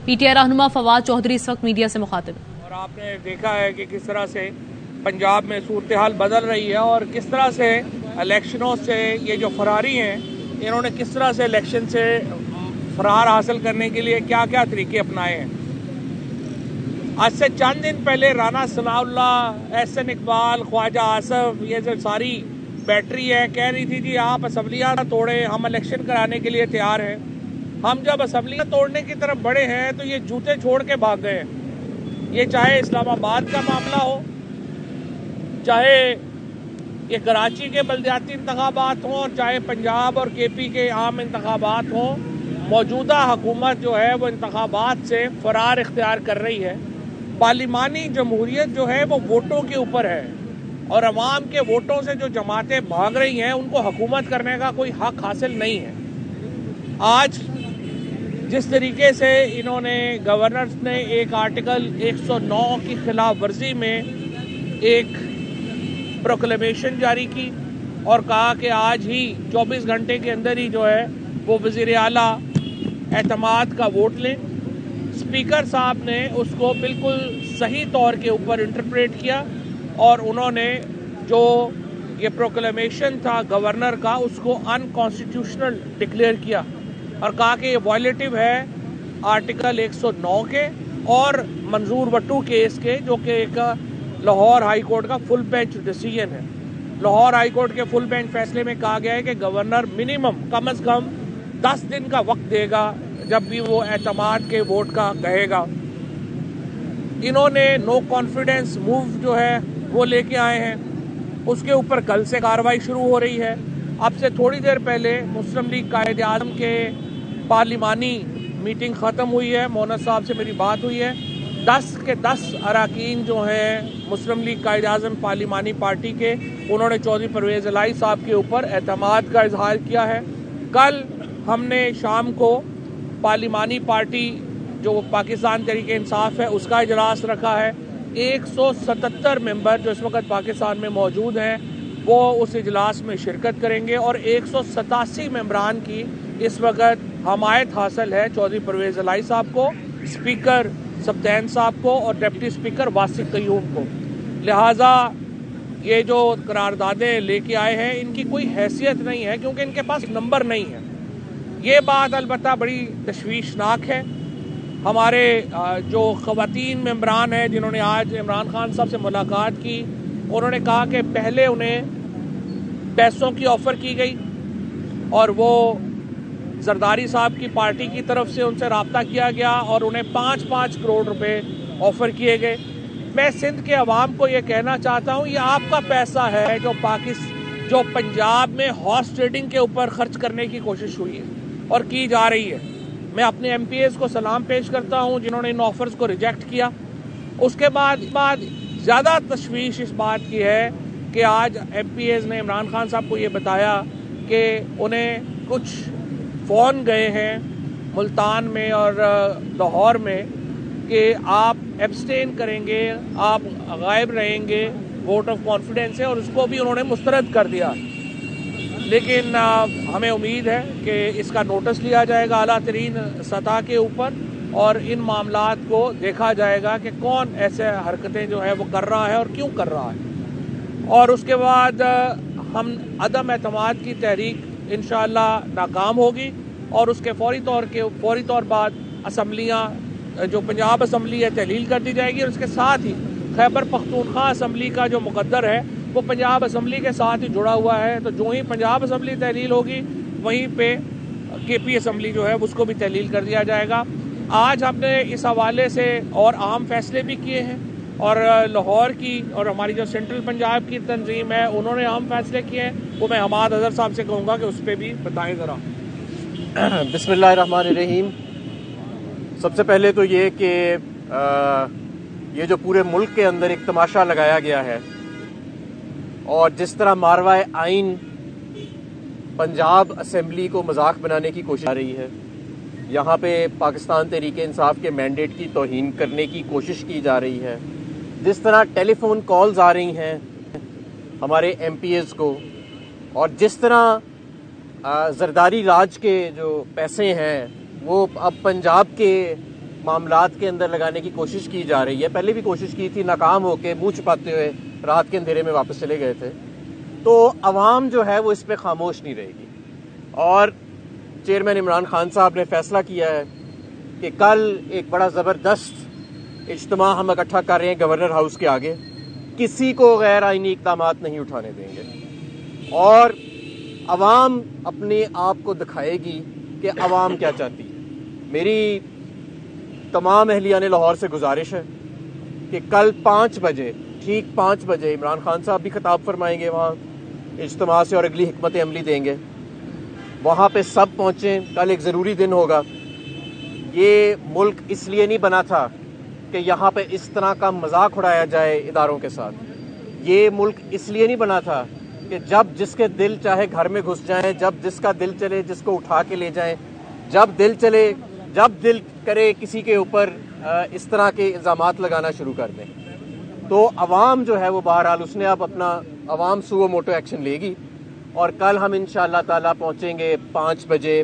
PTI रहनुमा फवाद चौधरी इस वक्त मीडिया से मुखातिब। और आपने देखा है कि किस तरह से पंजाब में सूरत हाल बदल रही है और किस तरह से इलेक्शनों से ये जो फरारी हैं इन्होंने किस तरह से इलेक्शन से फरार हासिल करने के लिए क्या क्या तरीके अपनाए हैं। आज से चंद दिन पहले राना सनाउल्लाह, एहसन इकबाल, ख्वाजा आसफ, ये जो सारी बैटरी है कह रही थी जी आप असम्बलियाँ तोड़े, हम इलेक्शन कराने के लिए तैयार हैं। हम जब असम्बलियाँ तोड़ने की तरफ बढ़े हैं तो ये जूते छोड़ के भाग गए हैं। ये चाहे इस्लामाबाद का मामला हो, चाहे ये कराची के बल्दियाती इंतखाबात हों और चाहे पंजाब और केपी के आम इंतखाबात हों, मौजूदा हुकूमत जो है वो इंतखाबात से फरार इख्तियार कर रही है। पार्लिमानी जमहूरियत जो है वो वोटों के ऊपर है और अवाम के वोटों से जो जमातें भाग रही हैं उनको हुकूमत करने का कोई हक हासिल नहीं है। आज जिस तरीके से इन्होंने गवर्नर ने एक आर्टिकल 109 की खिलाफ वर्जी में एक प्रोक्लेमेशन जारी की और कहा कि आज ही 24 घंटे के अंदर ही जो है वो वज़ीर आला एतमाद का वोट लें, स्पीकर साहब ने उसको बिल्कुल सही तौर के ऊपर इंटरप्रेट किया और उन्होंने जो ये प्रोक्लेमेशन था गवर्नर का उसको अनकॉन्स्टिट्यूशनल डिक्लेयर किया और कहा कि ये वायलेटिव है आर्टिकल 109 के और मंजूर वट्टू केस के, जो कि एक लाहौर हाई कोर्ट का फुल बेंच डिसीजन है। लाहौर हाई कोर्ट के फुल बेंच फैसले में कहा गया है कि गवर्नर मिनिमम कम से कम 10 दिन का वक्त देगा जब भी वो एतमाद के वोट का कहेगा। इन्होंने नो कॉन्फिडेंस मूव जो है वो लेके आए हैं, उसके ऊपर कल से कार्रवाई शुरू हो रही है। अब से थोड़ी देर पहले मुस्लिम लीग कायदे आज़म के पार्लिमानी मीटिंग ख़त्म हुई है, मोहन साहब से मेरी बात हुई है। 10 के 10 अरकान जो हैं मुस्लिम लीग कायदे आज़म पार्लिमानी पार्टी के, उन्होंने चौधरी परवेज़ इलाही साहब के ऊपर एतमाद का इजहार किया है। कल हमने शाम को पार्लिमानी पार्टी जो पाकिस्तान तहरीक इंसाफ है उसका इजलास रखा है। 177 मेंबर जो इस वक्त पाकिस्तान में मौजूद हैं वो उस इजलास में शिरकत करेंगे और 187 मेंबरान की इस वक्त हमायत हासिल है चौधरी परवेज़ इलाही साहब को, स्पीकर सब्तैन साहब को और डिप्टी स्पीकर वासिक क़य्यूम को। लिहाजा ये जो करारदादें लेके आए हैं इनकी कोई हैसियत नहीं है क्योंकि इनके पास नंबर नहीं है। ये बात अलबत्ता बड़ी तशवीशनाक है। हमारे जो ख़वातीन मेंबरान हैं जिन्होंने आज इमरान खान साहब से मुलाकात की, उन्होंने कहा कि पहले उन्हें पैसों की ऑफ़र की गई और वो जरदारी साहब की पार्टी की तरफ से उनसे रब्ता किया गया और उन्हें 5-5 करोड़ रुपए ऑफ़र किए गए। मैं सिंध के अवाम को ये कहना चाहता हूँ, ये आपका पैसा है जो पंजाब में हॉर्स ट्रेडिंग के ऊपर खर्च करने की कोशिश हुई है और की जा रही है। मैं अपने MPs को सलाम पेश करता हूँ जिन्होंने इन ऑफ़र्स को रिजेक्ट किया। उसके बाद ज़्यादा तशवीश इस बात की है कि आज MPs ने इमरान खान साहब को ये बताया कि उन्हें कुछ फ़ोन गए हैं मुल्तान में और लाहौर में कि आप एब्सटेन करेंगे, आप गायब रहेंगे, वोट ऑफ कॉन्फिडेंस है, और उसको भी उन्होंने मुस्तरद कर दिया। लेकिन हमें उम्मीद है कि इसका नोटिस लिया जाएगा आला तरीन सतह के ऊपर और इन मामलात को देखा जाएगा कि कौन ऐसे हरकतें जो है वो कर रहा है और क्यों कर रहा है। और उसके बाद हम अदम एतमाद की तहरीक इंशाअल्लाह नाकाम होगी और उसके फौरी तौर बाद असम्बलियाँ जो पंजाब असम्बली है तहलील कर दी जाएगी और उसके साथ ही खैबर पख्तूनख्वा असम्बली का जो मुकद्दर है वो पंजाब असम्बली के साथ ही जुड़ा हुआ है। तो जो ही पंजाब असम्बली तहलील होगी वहीं पे KP असम्बली जो है उसको भी तहलील कर दिया जाएगा। आज हमने इस हवाले से और अहम फैसले भी किए हैं और लाहौर की और हमारी जो सेंट्रल पंजाब की तंजीम है उन्होंने अहम फैसले किए हैं, वो मैं हमाद अज़हर साहब से कहूँगा कि उस पर भी बताएं ज़रा। बिस्मिल्लाहिर्रहमानिर्रहीम। सबसे पहले तो ये कि ये जो पूरे मुल्क के अंदर एक तमाशा लगाया गया है और जिस तरह मारवाए आइन पंजाब असम्बली को मजाक बनाने की कोशिश आ रही है, यहाँ पे पाकिस्तान तहरीक इंसाफ के मैंडेट की तौहीन करने की कोशिश की जा रही है, जिस तरह टेलीफोन कॉल्स आ रही हैं हमारे MPs को और जिस तरह जरदारी राज के जो पैसे हैं वो अब पंजाब के मामलात के अंदर लगाने की कोशिश की जा रही है। पहले भी कोशिश की थी, नाकाम होकर मुंह छुपाते हुए रात के अंधेरे में वापस चले गए थे। तो अवाम जो है वो इस पर खामोश नहीं रहेगी। और चेयरमैन इमरान खान साहब ने फैसला किया है कि कल एक बड़ा ज़बरदस्त इज्तिमा हम इकट्ठा कर रहे हैं गवर्नर हाउस के आगे। किसी को गैर आईनी इक़दामात नहीं उठाने देंगे और अवाम अपने आप को दिखाएगी कि अवाम क्या चाहती है। मेरी तमाम अहलियान लाहौर से गुजारिश है कि कल 5 बजे, ठीक 5 बजे इमरान खान साहब भी खिताब फरमाएंगे वहाँ इज्तिमा से और अगली हिकमत अमली देंगे। वहाँ पे सब पहुँचें। कल एक ज़रूरी दिन होगा। ये मुल्क इसलिए नहीं बना था कि यहाँ पे इस तरह का मजाक उड़ाया जाए इदारों के साथ। ये मुल्क इसलिए नहीं बना था कि जब जिसके दिल चाहे घर में घुस जाएं, जब जिसका दिल चले जिसको उठा के ले जाएं, जब दिल करे किसी के ऊपर इस तरह के इल्ज़ामात लगाना शुरू कर दें। तो अवाम जो है वो बहरहाल उसने अब अपना अवाम सुओ मोटो एक्शन लेगी और कल हम इंशाअल्लाह ताला पहुँचेंगे 5 बजे।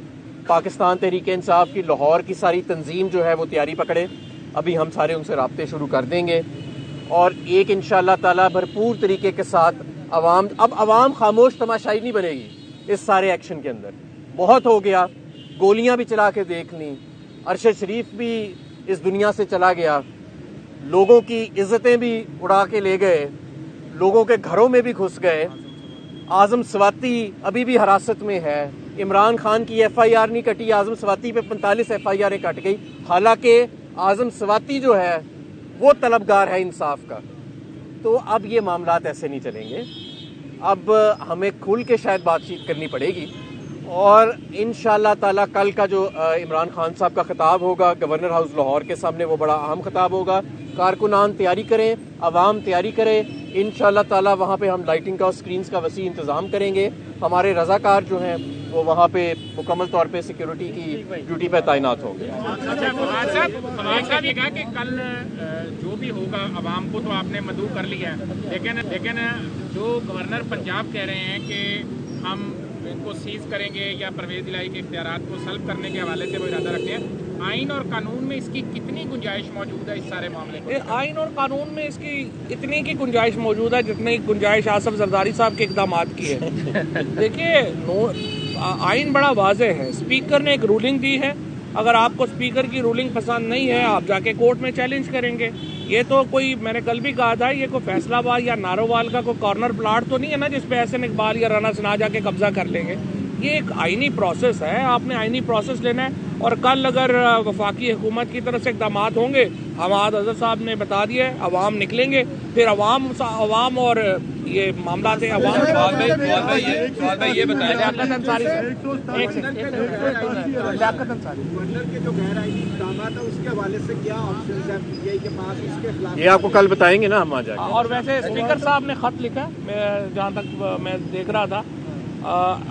पाकिस्तान तहरीक इंसाफ की लाहौर की सारी तंजीम जो है वो तैयारी पकड़े। अभी हम सारे उनसे राब्ते शुरू कर देंगे और एक इंशाअल्लाह ताला भरपूर तरीके के साथ अवाम खामोश तमाशाई नहीं बनेगी इस सारे एक्शन के अंदर। बहुत हो गया, गोलियां भी चला के देख ली, अरशद शरीफ भी इस दुनिया से चला गया, लोगों की इज्जतें भी उड़ा के ले गए, लोगों के घरों में भी घुस गए। आजम स्वाति अभी भी हिरासत में है। इमरान खान की FIR नहीं कटी, आजम स्वाति पे 45 FIR कट गई। हालांकि आजम स्वाति जो है वो तलबगार है इंसाफ का। तो अब ये मामलात ऐसे नहीं चलेंगे। अब हमें खुल के शायद बातचीत करनी पड़ेगी और इंशाअल्लाह ताला कल का जो इमरान खान साहब का खिताब होगा गवर्नर हाउस लाहौर के सामने वो बड़ा अहम खिताब होगा। कारकुनान तैयारी करें, अवाम तैयारी करे। इंशाअल्लाह ताला वहाँ पे हम लाइटिंग का और स्क्रीन्स का वसी इंतज़ाम करेंगे। हमारे रज़ाकार जो हैं वो वहाँ पे मुकम्मल तौर पे सिक्योरिटी की ड्यूटी पे तैनात होंगे। अच्छा फवाद साहब ये कहा कि कल जो भी होगा अवाम को तो आपने मदऊ कर लिया है, लेकिन जो गवर्नर पंजाब कह रहे हैं कि हम इनको सीज करेंगे या परवेज इलाही के इख्तियारात को सल्ब करने के हवाले से वो इरादा रखते हैं, आइन और कानून में इसकी कितनी गुंजाइश मौजूद है इस सारे मामले में? आइन और कानून में इसकी इतनी की गुंजाइश मौजूद है जितनी गुंजाइश आसफ जरदारी साहब के इक़दामात की है। देखिए आइन बड़ा वाज़ेह है। स्पीकर ने एक रूलिंग दी है, अगर आपको स्पीकर की रूलिंग पसंद नहीं है आप जाके कोर्ट में चैलेंज करेंगे। ये तो कोई, मैंने कल भी कहा था, ये कोई फैसलाबाद या नारोवाल का कोई कॉर्नर प्लाट तो नहीं है ना जिसपे एहसन इकबाल या राना सना जाके कब्जा कर लेंगे। ये एक आइनी प्रोसेस है, आपने आइनी प्रोसेस लेना है। और कल अगर वफाकी हुकूमत की तरफ से इक़दामात होंगे, हमाद अजहर साहब ने बता दिया है, अवाम निकलेंगे, फिर अवाम और ये मामला थे अवाम। ये बताया लियाकत अंसारी उसके हवाले से क्या ऑप्शंस हैं पीटीआई के पास, उसके खिलाफ ये आपको कल बताएंगे ना हम आ जाएंगे। और वैसे स्पीकर साहब ने खत लिखा, मैं जहाँ तक मैं देख रहा था,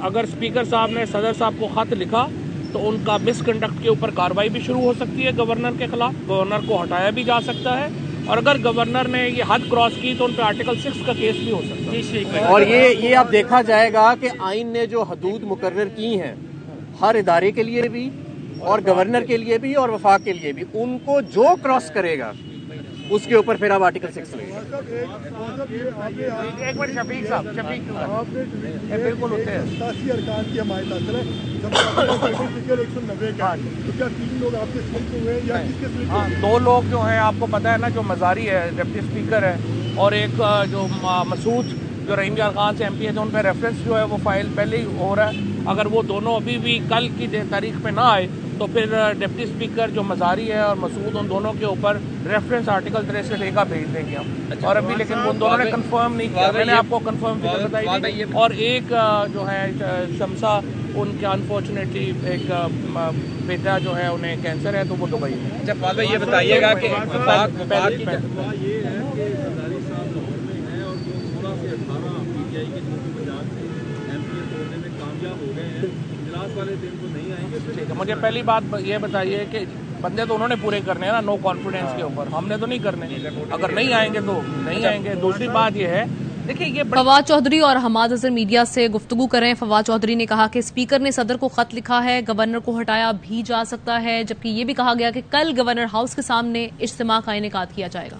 अगर स्पीकर साहब ने सदर साहब को खत लिखा तो उनका मिसकंडक्ट के ऊपर कार्रवाई भी शुरू हो सकती है गवर्नर के खिलाफ, गवर्नर को हटाया भी जा सकता है। और अगर गवर्नर ने ये हद क्रॉस की तो उन पर आर्टिकल 6 का केस भी हो सकता है। और ये अब देखा जाएगा कि आइन ने जो हदूद मुकर्रर की हैं हर इदारे के लिए भी और गवर्नर के लिए भी और वफाक के लिए भी, उनको जो क्रॉस करेगा उसके ऊपर फिर आप आर्टिकल 6 लेंगे। एक मिनट शफीक साहब, बिल्कुल होते हैं। 87 अरकान की हमायत हासिल है। जब 190 का तो क्या 3 लोग आपके सिलेक्ट हुए या किसके सिलेक्ट हुए? 2 लोग जो हैं आपको पता है ना, जो मजारी है डिप्टी स्पीकर है, और एक जो मसूद जो रहीम यार खान से MP है, जो उन पर रेफरेंस जो है वो फाइल पहले ही हो रहा है। अगर वो दोनों अभी भी कल की तारीख पे ना आए तो फिर डिप्टी स्पीकर जो मजारी है और मसूद, उन दोनों के ऊपर रेफरेंस आर्टिकल 63 का भेज देंगे हम। और अभी लेकिन उन दोनों ने कंफर्म नहीं किया, मैंने आपको कंफर्म फिगर बताई थी। और एक जो है शमसा, उनके अनफॉर्चुनेटली एक बेटा जो है उन्हें कैंसर है, तो वो दुबई में। अच्छा फवाद भाई ये बताइएगा कि ठीक है, मुझे पहली बात ये बताइए कि बंदे तो उन्होंने पूरे करने हैं ना, नो कॉन्फिडेंस के ऊपर, हमने तो नहीं करने। अगर नहीं आएंगे तो नहीं आएंगे। दूसरी बात ये है देखिए ये फवाद चौधरी और हमाद अजहर मीडिया से गुफ्तगू करें। फवाद चौधरी ने कहा कि स्पीकर ने सदर को खत लिखा है, गवर्नर को हटाया भी जा सकता है, जबकि ये भी कहा गया कि कल गवर्नर हाउस के सामने इज्तिमा का इनेकाद किया जाएगा।